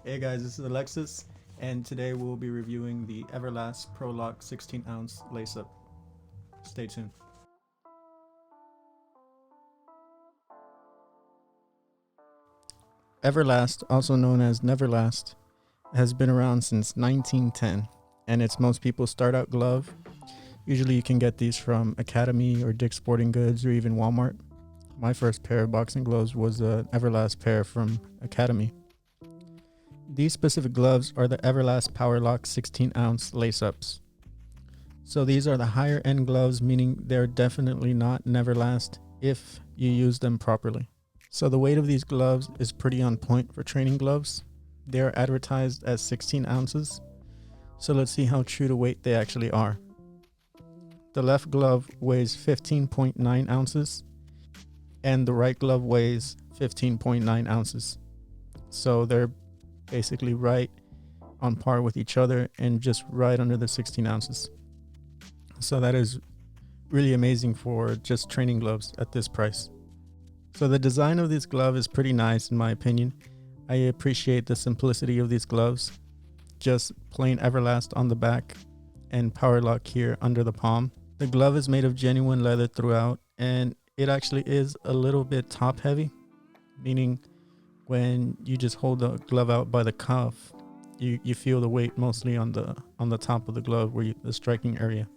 Hey guys, this is Alexis, and today we'll be reviewing the Everlast Powerlock 16-ounce lace-up. Stay tuned. Everlast, also known as Neverlast, has been around since 1910, and it's most people's start-out glove. Usually you can get these from Academy or Dick's Sporting Goods or even Walmart. My first pair of boxing gloves was an Everlast pair from Academy. These specific gloves are the Everlast Powerlock 16-ounce lace-ups. So these are the higher end gloves, meaning they're definitely not Neverlast if you use them properly. So the weight of these gloves is pretty on point for training gloves. They are advertised as 16 ounces. So let's see how true to weight they actually are. The left glove weighs 15.9 ounces and the right glove weighs 15.9 ounces. So they're basically right on par with each other and just right under the 16 ounces. So that is really amazing for just training gloves at this price. So the design of this glove is pretty nice in my opinion. I appreciate the simplicity of these gloves. Just plain Everlast on the back and Powerlock here under the palm. The glove is made of genuine leather throughout, and it actually is a little bit top heavy, meaning when you just hold the glove out by the cuff, you feel the weight mostly on the top of the glove, the striking area.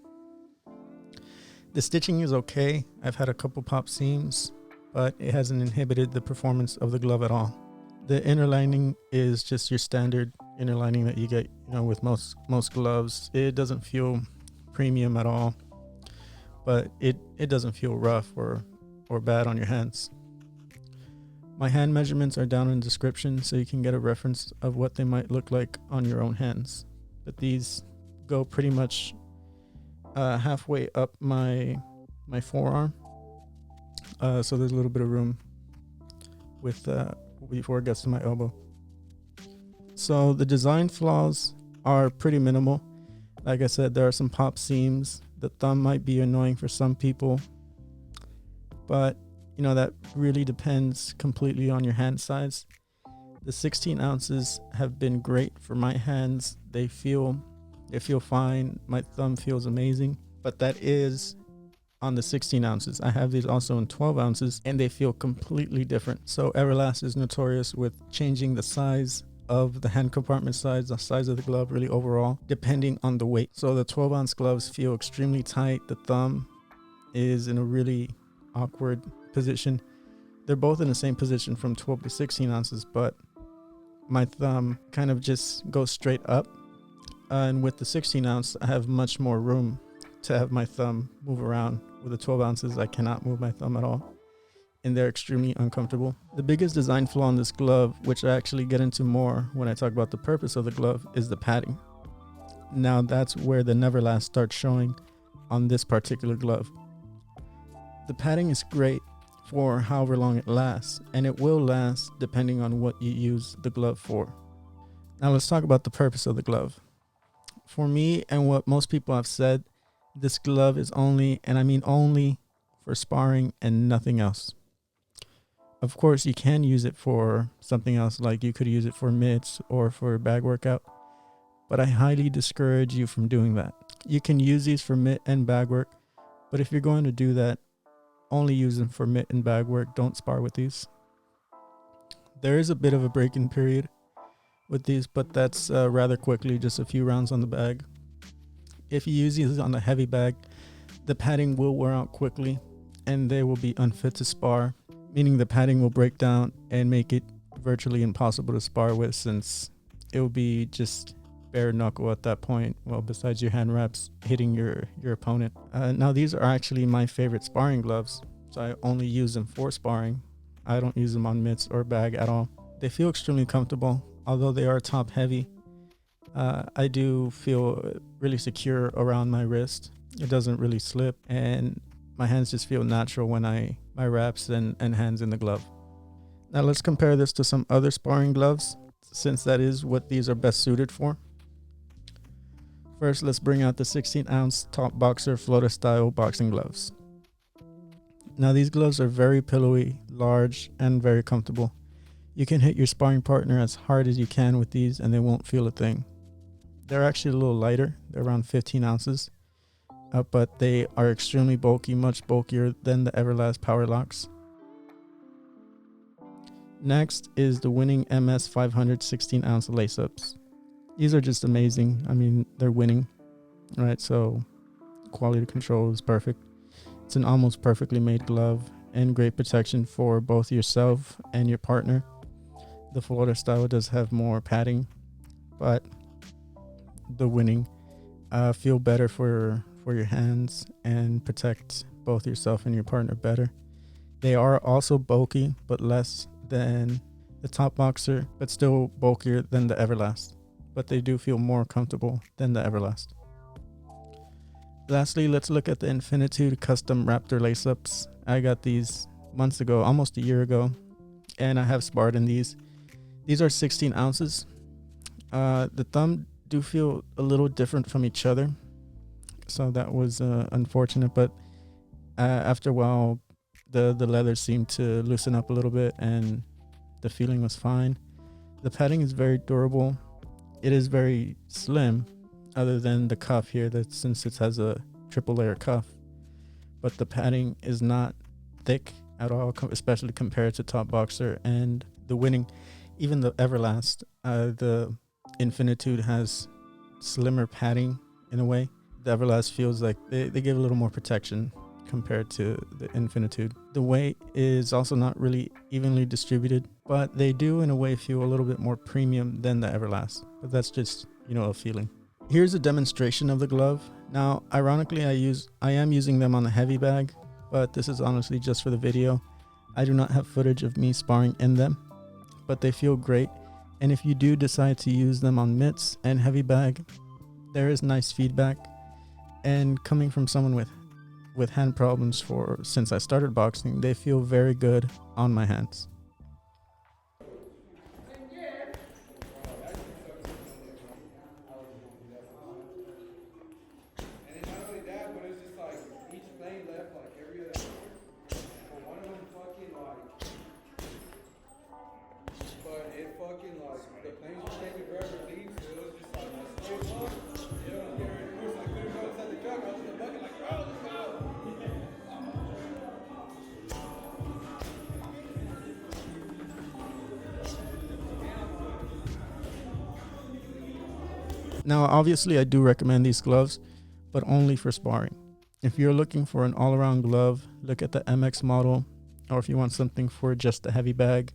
The stitching is okay. I've had a couple pop seams, but it hasn't inhibited the performance of the glove at all. The inner lining is just your standard inner lining that you get, with most gloves. It doesn't feel premium at all, but it doesn't feel rough or bad on your hands. My hand measurements are down in the description so you can get a reference of what they might look like on your own hands. But these go pretty much halfway up my forearm. So there's a little bit of room with before it gets to my elbow. So the design flaws are pretty minimal. Like I said, there are some pop seams. The thumb might be annoying for some people, but that really depends completely on your hand size. The 16 ounces have been great for my hands. They feel fine. My thumb feels amazing, but that is on the 16 ounces. I have these also in 12 ounces and they feel completely different. So Everlast is notorious with changing the size of the hand compartment size, the size of the glove really overall, depending on the weight. So the 12 ounce gloves feel extremely tight. The thumb is in a really awkward position. They're both in the same position from 12 to 16 ounces, but my thumb kind of just goes straight up. And with the 16 ounce, I have much more room to have my thumb move around. With the 12 ounces, I cannot move my thumb at all, and they're extremely uncomfortable. The biggest design flaw in this glove, which I actually get into more when I talk about the purpose of the glove, is the padding. Now that's where the Neverlast starts showing on this particular glove. The padding is great for however long it lasts, and it will last depending on what you use the glove for. Now let's talk about the purpose of the glove. For me, and what most people have said, this glove is only, and I mean only, for sparring and nothing else. Of course, you can use it for something else, like you could use it for mitts or for bag workout, but I highly discourage you from doing that. You can use these for mitt and bag work, but if you're going to do that, only use them for mitt and bag work. Don't spar with these. There is a bit of a break-in period with these, but that's rather quickly, just a few rounds on the bag. If you use these on a heavy bag, the padding will wear out quickly and they will be unfit to spar, meaning the padding will break down and make it virtually impossible to spar with, since it will be just bare knuckle at that point. Well, besides your hand wraps hitting your opponent. Now these are actually my favorite sparring gloves, so I only use them for sparring. I don't use them on mitts or bag at all. They feel extremely comfortable, although they are top heavy. I do feel really secure around my wrist. It doesn't really slip, and my hands just feel natural when my wraps and hands in the glove. Now let's compare this to some other sparring gloves, since that is what these are best suited for. First, let's bring out the 16-ounce Top Boxer Flota style boxing gloves. Now these gloves are very pillowy, large, and very comfortable. You can hit your sparring partner as hard as you can with these and they won't feel a thing. They're actually a little lighter. They're around 15 ounces, but they are extremely bulky, much bulkier than the Everlast Powerlocks. Next is the winning MS 500 16-ounce lace-ups. These are just amazing. I mean, they're winning, right? So quality control is perfect. It's an almost perfectly made glove and great protection for both yourself and your partner. The Florida style does have more padding, but the winning feel better for your hands and protect both yourself and your partner better. They are also bulky, but less than the Top Boxer, but still bulkier than the Everlast. But they do feel more comfortable than the Everlast. Lastly, let's look at the Infinitude Custom Raptor lace-ups. I got these months ago, almost a year ago, and I have sparred in these. These are 16 ounces. The thumb do feel a little different from each other, so that was unfortunate, but after a while the leather seemed to loosen up a little bit and the feeling was fine. The padding is very durable. It is very slim, other than the cuff here, that since it has a triple layer cuff, but the padding is not thick at all, especially compared to Top Boxer and the winning. Even the Everlast, the Infinitude has slimmer padding in a way. The Everlast feels like they give a little more protection compared to the Infinitude. The weight is also not really evenly distributed, but they do in a way feel a little bit more premium than the Everlast. But that's just, a feeling. Here's a demonstration of the glove. Now, ironically, I am using them on the heavy bag, but this is honestly just for the video. I do not have footage of me sparring in them, but they feel great. And if you do decide to use them on mitts and heavy bag, there is nice feedback. And coming from someone with hand problems since I started boxing, they feel very good on my hands. Now, obviously, I do recommend these gloves, but only for sparring. If you're looking for an all-around glove, look at the MX model, or if you want something for just the heavy bag,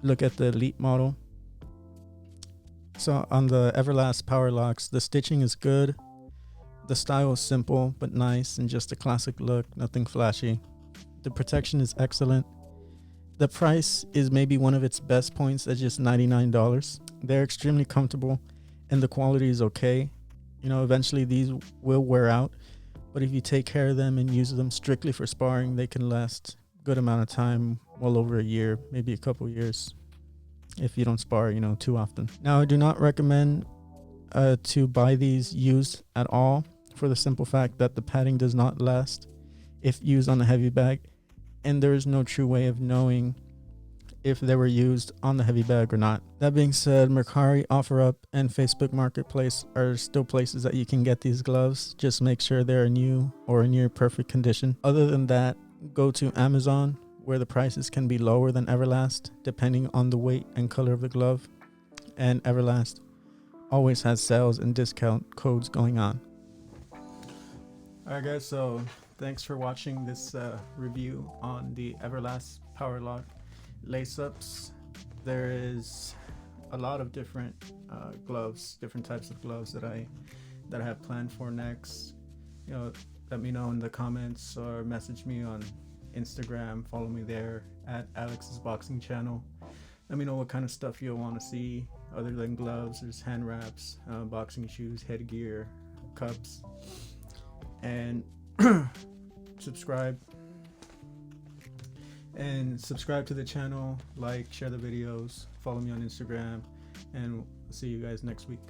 look at the Elite model. So on the Everlast Powerlocks, the stitching is good. The style is simple but nice and just a classic look, nothing flashy. The protection is excellent. The price is maybe one of its best points at just $99. They're extremely comfortable and the quality is okay. Eventually these will wear out, but if you take care of them and use them strictly for sparring, they can last a good amount of time, well over a year, maybe a couple years, if you don't spar, too often. Now, I do not recommend to buy these used at all, for the simple fact that the padding does not last if used on a heavy bag, and there is no true way of knowing if they were used on the heavy bag or not. That being said, Mercari, OfferUp, and Facebook Marketplace are still places that you can get these gloves. Just make sure they're new or in near perfect condition. Other than that, go to Amazon, where the prices can be lower than Everlast, depending on the weight and color of the glove. And Everlast always has sales and discount codes going on. Alright guys, so thanks for watching this review on the Everlast Powerlock lace-ups. There is a lot of different gloves, different types of gloves that I have planned for next. Let me know in the comments or message me on Instagram. Follow me there at Alex's Boxing Channel. Let me know what kind of stuff you'll want to see other than gloves. There's hand wraps, boxing shoes, headgear, cups, and subscribe to the channel, like, share the videos, follow me on Instagram, and we'll see you guys next week.